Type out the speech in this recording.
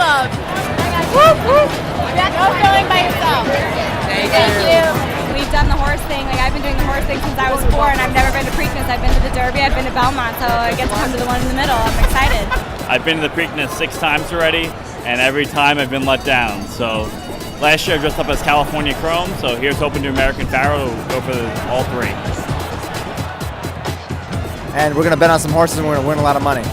club. Whoop, whoop. No feeling by yourself. Thank you. We've done the horse thing. Like, I've been doing the horse thing since I was 4, and I've never been to Preakness. I've been to the Derby, I've been to Belmont, so I get to come to the one in the middle. I'm excited. I've been to the Preakness 6 times already, and every time I've been let down. So last year I dressed up as California Chrome, so here's hoping to American Pharoah to go for all 3. And we're going to bet on some horses and we're going to win a lot of money.